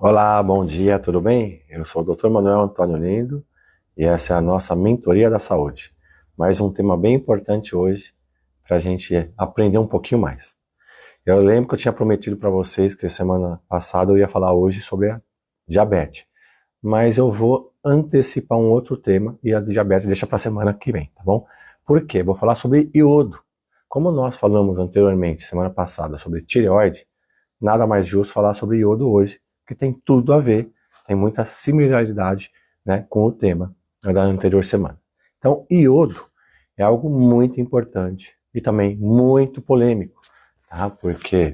Olá, bom dia, tudo bem? Eu sou o Dr. Manuel Antônio Lindo e essa é a nossa mentoria da saúde. Mais um tema bem importante hoje para a gente aprender um pouquinho mais. Eu lembro que eu tinha prometido para vocês que semana passada eu ia falar hoje sobre a diabetes, mas eu vou antecipar um outro tema e a diabetes deixa para a semana que vem, tá bom? Por quê? Vou falar sobre iodo. Como nós falamos anteriormente, semana passada, sobre tireoide, nada mais justo falar sobre iodo hoje, que tem tudo a ver, tem muita similaridade, né, com o tema da anterior semana. Então, iodo é algo muito importante e também muito polêmico, tá? Porque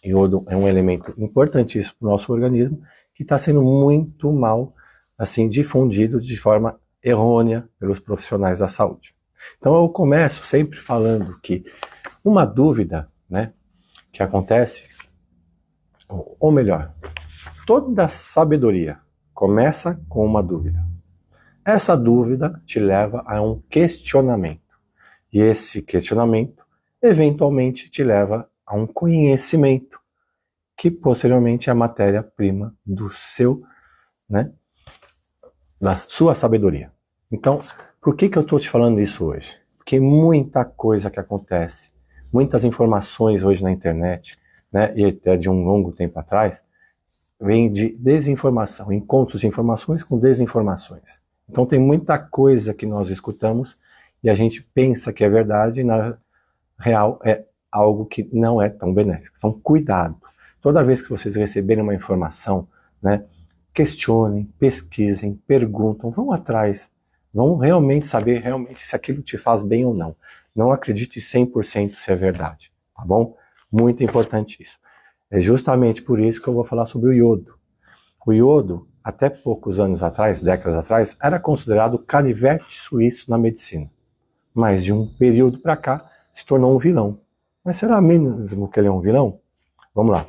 iodo é um elemento importantíssimo para o nosso organismo que está sendo muito mal assim difundido de forma errônea pelos profissionais da saúde. Então eu começo sempre falando que uma dúvida, né, que acontece, ou melhor, toda sabedoria começa com uma dúvida. Essa dúvida te leva a um questionamento. E esse questionamento, eventualmente, te leva a um conhecimento, que posteriormente é a matéria-prima do seu, né, da sua sabedoria. Então, por que eu estou te falando isso hoje? Porque muita coisa que acontece, muitas informações hoje na internet, né, e até de um longo tempo atrás, vem de desinformação, encontros de informações com desinformações. Então tem muita coisa que nós escutamos e a gente pensa que é verdade e na real é algo que não é tão benéfico. Então cuidado. Toda vez que vocês receberem uma informação, né, questionem, pesquisem, perguntam, vão atrás, vão realmente saber realmente se aquilo te faz bem ou não. Não acredite 100% se é verdade, tá bom? Muito importante isso. É justamente por isso que eu vou falar sobre o iodo. O iodo, até poucos anos atrás, décadas atrás, era considerado canivete suíço na medicina. Mas de um período para cá, se tornou um vilão. Mas será mesmo que ele é um vilão? Vamos lá.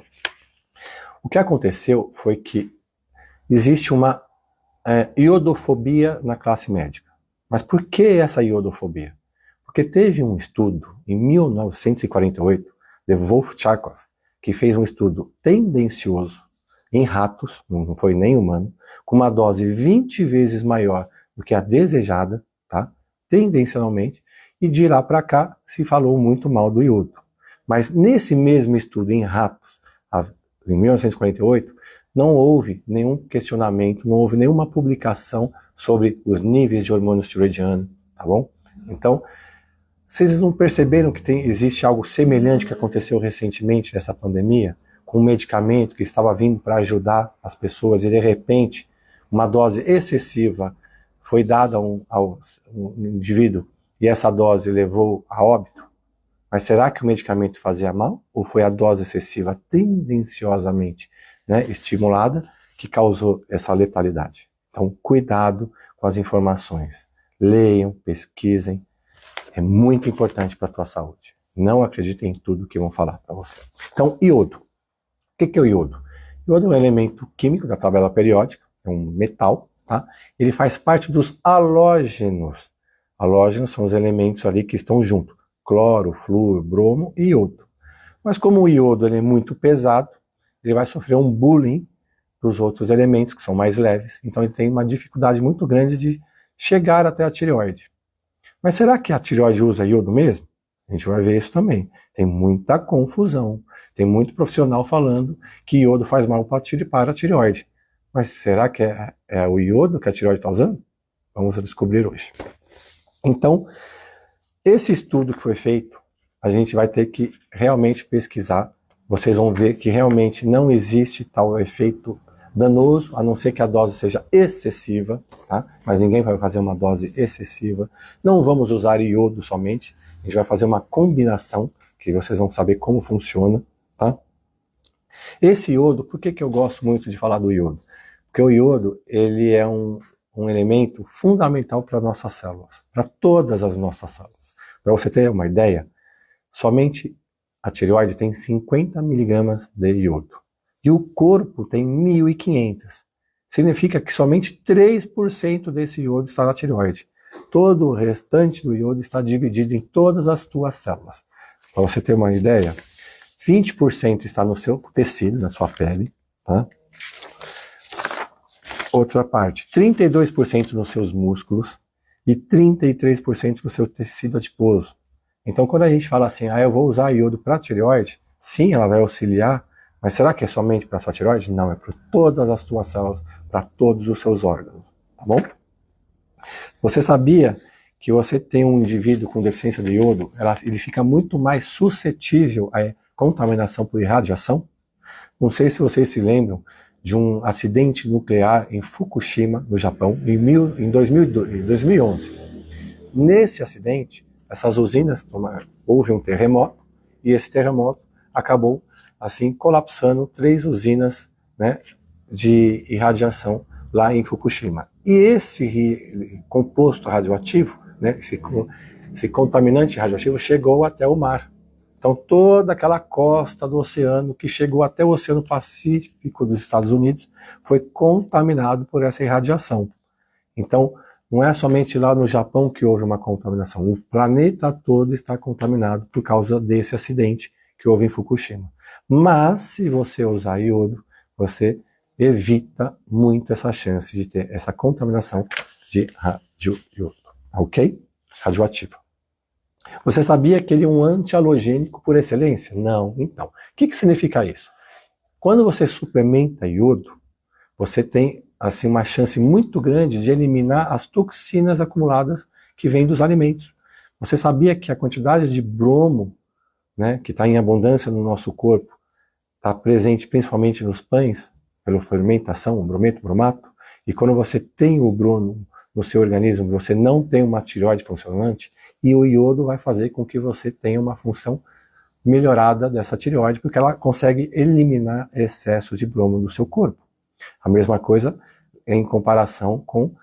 O que aconteceu foi que existe uma iodofobia na classe médica. Mas por que essa iodofobia? Porque teve um estudo em 1948 de Wolf Charkoff, que fez um estudo tendencioso em ratos, não foi nem humano, com uma dose 20 vezes maior do que a desejada, tá? Tendencialmente, e de lá para cá se falou muito mal do iodo. Mas nesse mesmo estudo em ratos, em 1948, não houve nenhum questionamento, não houve nenhuma publicação sobre os níveis de hormônios tiroidianos, tá bom? Então, vocês não perceberam que existe algo semelhante que aconteceu recentemente nessa pandemia? Com um medicamento que estava vindo para ajudar as pessoas e de repente uma dose excessiva foi dada ao indivíduo e essa dose levou a óbito? Mas será que o medicamento fazia mal? Ou foi a dose excessiva tendenciosamente, né, estimulada que causou essa letalidade? Então, cuidado com as informações. Leiam, pesquisem. É muito importante para a tua saúde. Não acredite em tudo que vão falar para você. Então, iodo. O que é o iodo? O iodo é um elemento químico da tabela periódica, é um metal, tá? Ele faz parte dos halógenos. Halógenos são os elementos ali que estão juntos. Cloro, flúor, bromo e iodo. Mas como o iodo ele é muito pesado, ele vai sofrer um bullying dos outros elementos que são mais leves. Então ele tem uma dificuldade muito grande de chegar até a tireoide. Mas será que a tireoide usa iodo mesmo? A gente vai ver isso também. Tem muita confusão. Tem muito profissional falando que iodo faz mal para a tireoide. Mas será que é o iodo que a tireoide está usando? Vamos descobrir hoje. Então, esse estudo que foi feito, a gente vai ter que realmente pesquisar. Vocês vão ver que realmente não existe tal efeito danoso, a não ser que a dose seja excessiva, tá? Mas ninguém vai fazer uma dose excessiva. Não vamos usar iodo somente, a gente vai fazer uma combinação, que vocês vão saber como funciona, tá? Esse iodo, por que eu gosto muito de falar do iodo? Porque o iodo, ele é um elemento fundamental para nossas células, para todas as nossas células. Para você ter uma ideia, somente a tireoide tem 50 miligramas de iodo. E o corpo tem 1.500. Significa que somente 3% desse iodo está na tireoide. Todo o restante do iodo está dividido em todas as tuas células. Para você ter uma ideia, 20% está no seu tecido, na sua pele, tá? Outra parte, 32% nos seus músculos e 33% no seu tecido adiposo. Então, quando a gente fala assim, eu vou usar iodo para a tireoide, sim, ela vai auxiliar, mas será que é somente para a sua tireoide? Não, é para todas as tuas células, para todos os seus órgãos, tá bom? Você sabia que você tem um indivíduo com deficiência de iodo, ele fica muito mais suscetível à contaminação por irradiação? Não sei se vocês se lembram de um acidente nuclear em Fukushima, no Japão, em 2011. Nesse acidente, essas usinas, houve um terremoto, e esse terremoto acabou, assim, colapsando 3 usinas, né, de irradiação lá em Fukushima. E esse composto radioativo, né, esse contaminante radioativo chegou até o mar. Então toda aquela costa do oceano que chegou até o Oceano Pacífico dos Estados Unidos foi contaminado por essa irradiação. Então não é somente lá no Japão que houve uma contaminação, o planeta todo está contaminado por causa desse acidente que houve em Fukushima. Mas se você usar iodo, você evita muito essa chance de ter essa contaminação de iodo, ok? Radioativa. Você sabia que ele é um antialogênico por excelência? Não. Então, o que significa isso? Quando você suplementa iodo, você tem assim uma chance muito grande de eliminar as toxinas acumuladas que vêm dos alimentos. Você sabia que a quantidade de bromo, né, que está em abundância no nosso corpo, está presente principalmente nos pães, pela fermentação, o brometo, bromato, e quando você tem o bromo no seu organismo, você não tem uma tireoide funcionante, e o iodo vai fazer com que você tenha uma função melhorada dessa tireoide, porque ela consegue eliminar excesso de bromo do seu corpo. A mesma coisa em comparação com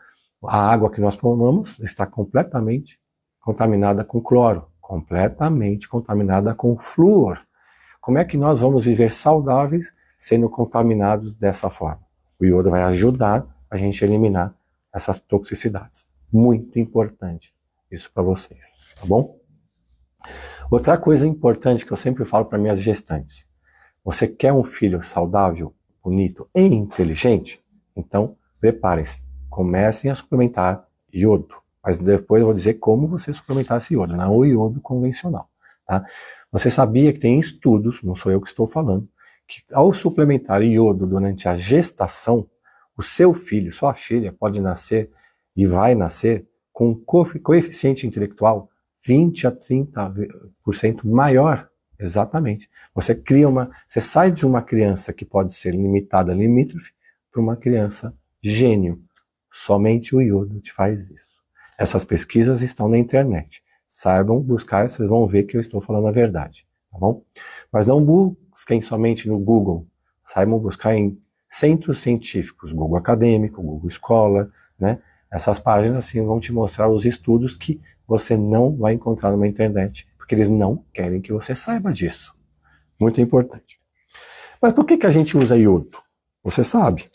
a água que nós tomamos, está completamente contaminada com cloro, completamente contaminada com flúor. Como é que nós vamos viver saudáveis sendo contaminados dessa forma? O iodo vai ajudar a gente a eliminar essas toxicidades. Muito importante isso para vocês, tá bom? Outra coisa importante que eu sempre falo para minhas gestantes. Você quer um filho saudável, bonito e inteligente? Então, preparem-se. Comecem a suplementar iodo. Mas depois eu vou dizer como você suplementar esse iodo, não o iodo convencional. Tá? Você sabia que tem estudos, não sou eu que estou falando, que ao suplementar iodo durante a gestação, o seu filho, sua filha, pode nascer e vai nascer com um coeficiente intelectual 20 a 30% maior. Exatamente. Você sai de uma criança que pode ser limitada, limítrofe, para uma criança gênio. Somente o iodo te faz isso. Essas pesquisas estão na internet. Saibam buscar, vocês vão ver que eu estou falando a verdade, tá bom? Mas não busquem somente no Google. Saibam buscar em centros científicos, Google Acadêmico, Google Escola, né? Essas páginas assim vão te mostrar os estudos que você não vai encontrar na internet, porque eles não querem que você saiba disso. Muito importante. Mas por que a gente usa iodo? Você sabe.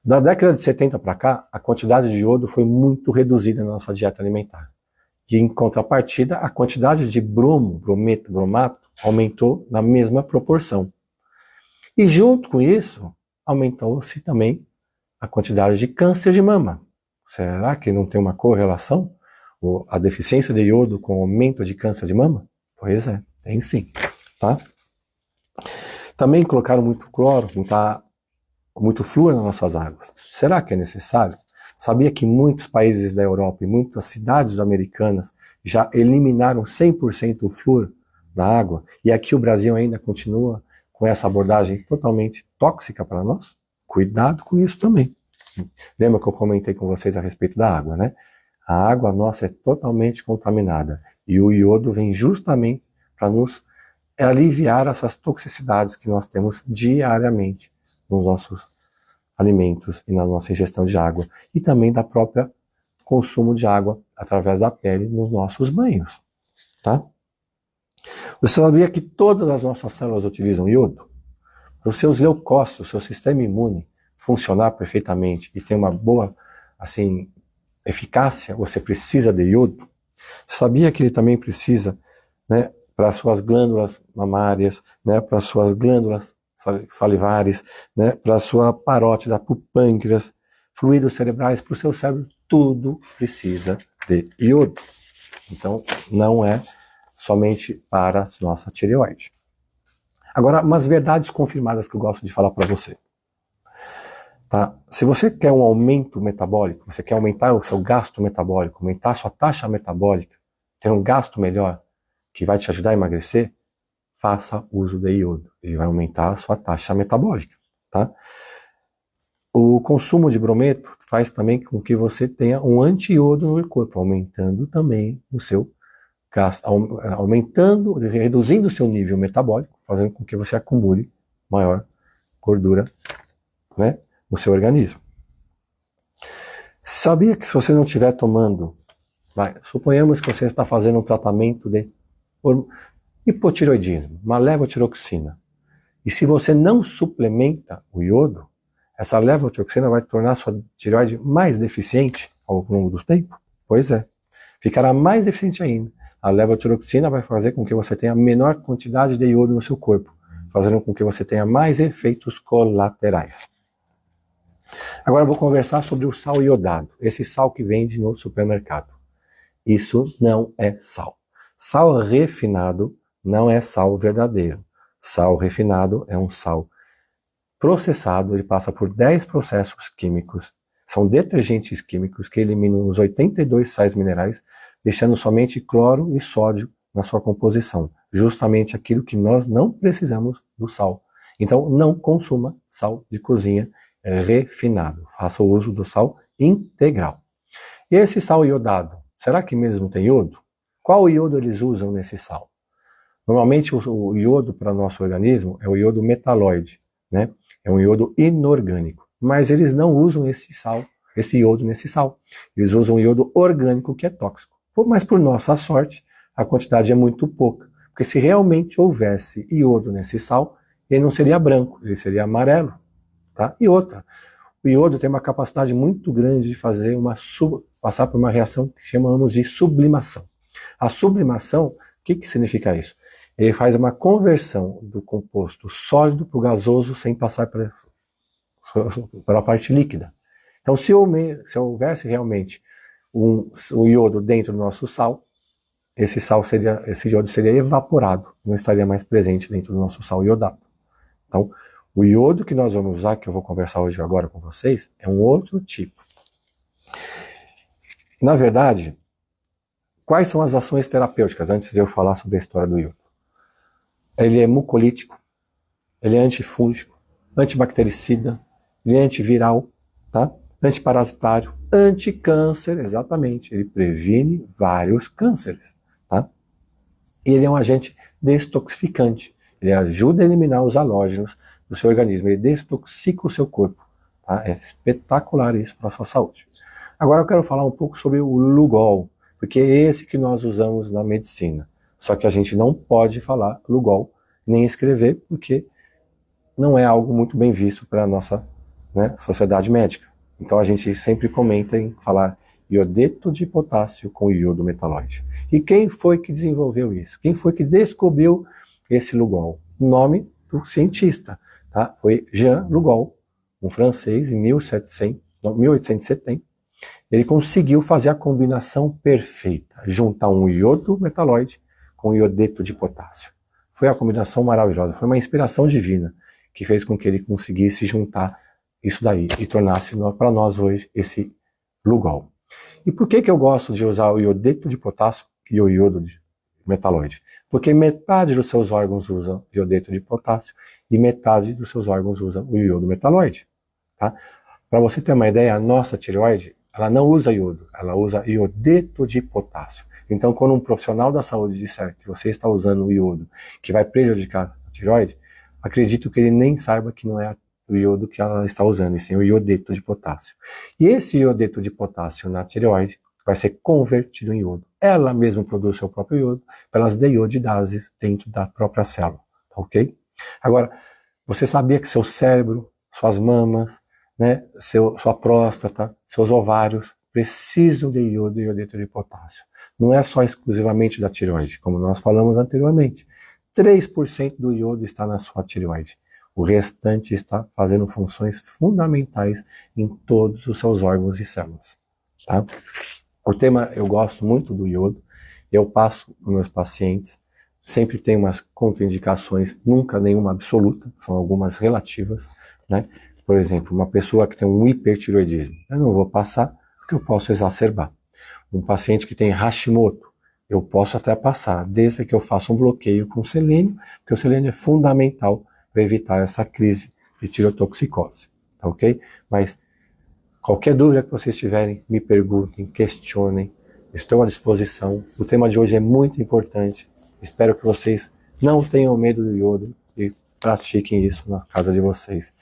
Da década de 70 para cá, a quantidade de iodo foi muito reduzida na nossa dieta alimentar. E em contrapartida, a quantidade de bromo, brometo, bromato, aumentou na mesma proporção. E junto com isso, aumentou-se também a quantidade de câncer de mama. Será que não tem uma correlação? A deficiência de iodo com o aumento de câncer de mama? Pois é, tem sim. Tá? Também colocaram muito cloro, muito flúor nas nossas águas. Será que é necessário? Sabia que muitos países da Europa e muitas cidades americanas já eliminaram 100% o flúor da água? E aqui o Brasil ainda continua com essa abordagem totalmente tóxica para nós? Cuidado com isso também. Lembra que eu comentei com vocês a respeito da água, né? A água nossa é totalmente contaminada. E o iodo vem justamente para nos aliviar essas toxicidades que nós temos diariamente nos nossos alimentos e na nossa ingestão de água. E também da própria consumo de água através da pele nos nossos banhos. Tá? Você sabia que todas as nossas células utilizam iodo? Para os seus leucócitos, o seu sistema imune funcionar perfeitamente e ter uma boa assim, eficácia, você precisa de iodo. Sabia que ele também precisa, né, para as suas glândulas mamárias, né, para as suas glândulas salivares, né, para a sua parótida, para o pâncreas, fluidos cerebrais, para o seu cérebro, tudo precisa de iodo. Então, não é somente para a nossa tireoide. Agora, umas verdades confirmadas que eu gosto de falar para você. Tá? Se você quer um aumento metabólico, você quer aumentar o seu gasto metabólico, aumentar a sua taxa metabólica, ter um gasto melhor, que vai te ajudar a emagrecer, faça uso de iodo. Ele vai aumentar a sua taxa metabólica. Tá? O consumo de brometo faz também com que você tenha um anti-iodo no corpo, aumentando também o seu gasto, aumentando, reduzindo o seu nível metabólico, fazendo com que você acumule maior gordura, né, no seu organismo. Sabia que se você não estiver tomando, suponhamos que você está fazendo um tratamento de hipotireoidismo, uma levotiroxina, e se você não suplementa o iodo, essa levotiroxina vai tornar a sua tireoide mais deficiente ao longo do tempo? Pois é, ficará mais deficiente ainda. A levotiroxina vai fazer com que você tenha menor quantidade de iodo no seu corpo, fazendo com que você tenha mais efeitos colaterais. Agora eu vou conversar sobre o sal iodado, esse sal que vende no supermercado. Isso não é sal. Sal refinado não é sal verdadeiro. Sal refinado é um sal processado, ele passa por 10 processos químicos. São detergentes químicos que eliminam os 82 sais minerais, deixando somente cloro e sódio na sua composição. Justamente aquilo que nós não precisamos do sal. Então não consuma sal de cozinha refinado. Faça o uso do sal integral. E esse sal iodado, será que mesmo tem iodo? Qual iodo eles usam nesse sal? Normalmente o iodo para o nosso organismo é o iodo metalóide, né? É um iodo inorgânico. Mas eles não usam esse iodo nesse sal. Eles usam o iodo orgânico, que é tóxico. Mas por nossa sorte, a quantidade é muito pouca. Porque se realmente houvesse iodo nesse sal, ele não seria branco, ele seria amarelo. Tá? E outra, o iodo tem uma capacidade muito grande de fazer passar por uma reação que chamamos de sublimação. A sublimação, o que significa isso? Ele faz uma conversão do composto sólido para o gasoso sem passar pela parte líquida. Então, se houvesse realmente o iodo dentro do nosso sal, esse iodo seria evaporado, não estaria mais presente dentro do nosso sal iodado. Então, o iodo que nós vamos usar, que eu vou conversar hoje agora com vocês, é um outro tipo. Na verdade, quais são as ações terapêuticas, antes de eu falar sobre a história do iodo? Ele é mucolítico, ele é antifúngico, antibactericida, ele é antiviral, tá? Antiparasitário, anticâncer, exatamente. Ele previne vários cânceres, tá? E ele é um agente destoxificante. Ele ajuda a eliminar os halógenos do seu organismo. Ele destoxica o seu corpo, tá? É espetacular isso para a sua saúde. Agora eu quero falar um pouco sobre o Lugol, porque é esse que nós usamos na medicina. Só que a gente não pode falar Lugol, nem escrever, porque não é algo muito bem visto para a nossa, né, sociedade médica. Então a gente sempre comenta em falar iodeto de potássio com iodo metalóide. E quem foi que desenvolveu isso? Quem foi que descobriu esse Lugol? O nome do cientista, tá? Foi Jean Lugol, um francês, em 1870. Ele conseguiu fazer a combinação perfeita, juntar um iodo metalóide com iodeto de potássio. Foi uma combinação maravilhosa, foi uma inspiração divina que fez com que ele conseguisse juntar isso daí e tornasse para nós hoje esse Lugol. E por que eu gosto de usar o iodeto de potássio e o iodo de metalóide? Porque metade dos seus órgãos usam iodeto de potássio e metade dos seus órgãos usam o iodo metalóide. Tá? Para você ter uma ideia, a nossa tireoide, ela não usa iodo, ela usa iodeto de potássio. Então, quando um profissional da saúde disser que você está usando o iodo que vai prejudicar a tireoide, acredito que ele nem saiba que não é o iodo que ela está usando, e sim o iodeto de potássio. E esse iodeto de potássio na tireoide vai ser convertido em iodo. Ela mesma produz seu próprio iodo pelas deiodidases dentro da própria célula, tá ok? Agora, você sabia que seu cérebro, suas mamas, né, sua próstata, seus ovários precisam de iodo e iodeto de potássio. Não é só exclusivamente da tireoide, como nós falamos anteriormente. 3% do iodo está na sua tireoide. O restante está fazendo funções fundamentais em todos os seus órgãos e células. Tá? O tema, eu gosto muito do iodo, eu passo para meus pacientes, sempre tem umas contraindicações, nunca nenhuma absoluta, são algumas relativas, né? Por exemplo, uma pessoa que tem um hipertiroidismo, eu não vou passar porque eu posso exacerbar. Um paciente que tem Hashimoto, eu posso até passar, desde que eu faça um bloqueio com selênio, porque o selênio é fundamental para evitar essa crise de tirotoxicose, tá ok? Mas qualquer dúvida que vocês tiverem, me perguntem, questionem, estou à disposição. O tema de hoje é muito importante, espero que vocês não tenham medo do iodo e pratiquem isso na casa de vocês.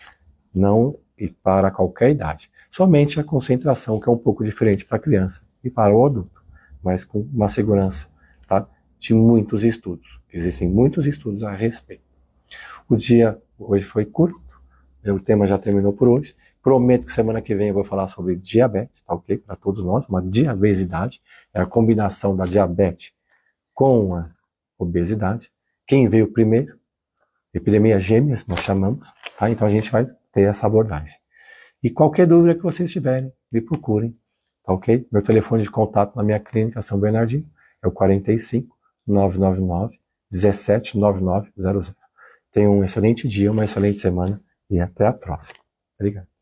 Não e para qualquer idade. Somente a concentração, que é um pouco diferente para a criança e para o adulto, mas com uma segurança, tá? De muitos estudos. Existem muitos estudos a respeito. O dia hoje foi curto, o tema já terminou por hoje. Prometo que semana que vem eu vou falar sobre diabetes, tá ok? Para todos nós, uma diabesidade, é a combinação da diabetes com a obesidade. Quem veio primeiro? Epidemia gêmeas, nós chamamos, tá? Então a gente vai ter essa abordagem. E qualquer dúvida que vocês tiverem, me procurem, tá ok? Meu telefone de contato na minha clínica São Bernardino é o 45 999 17 9900. Tenham um excelente dia, uma excelente semana e até a próxima. Obrigado.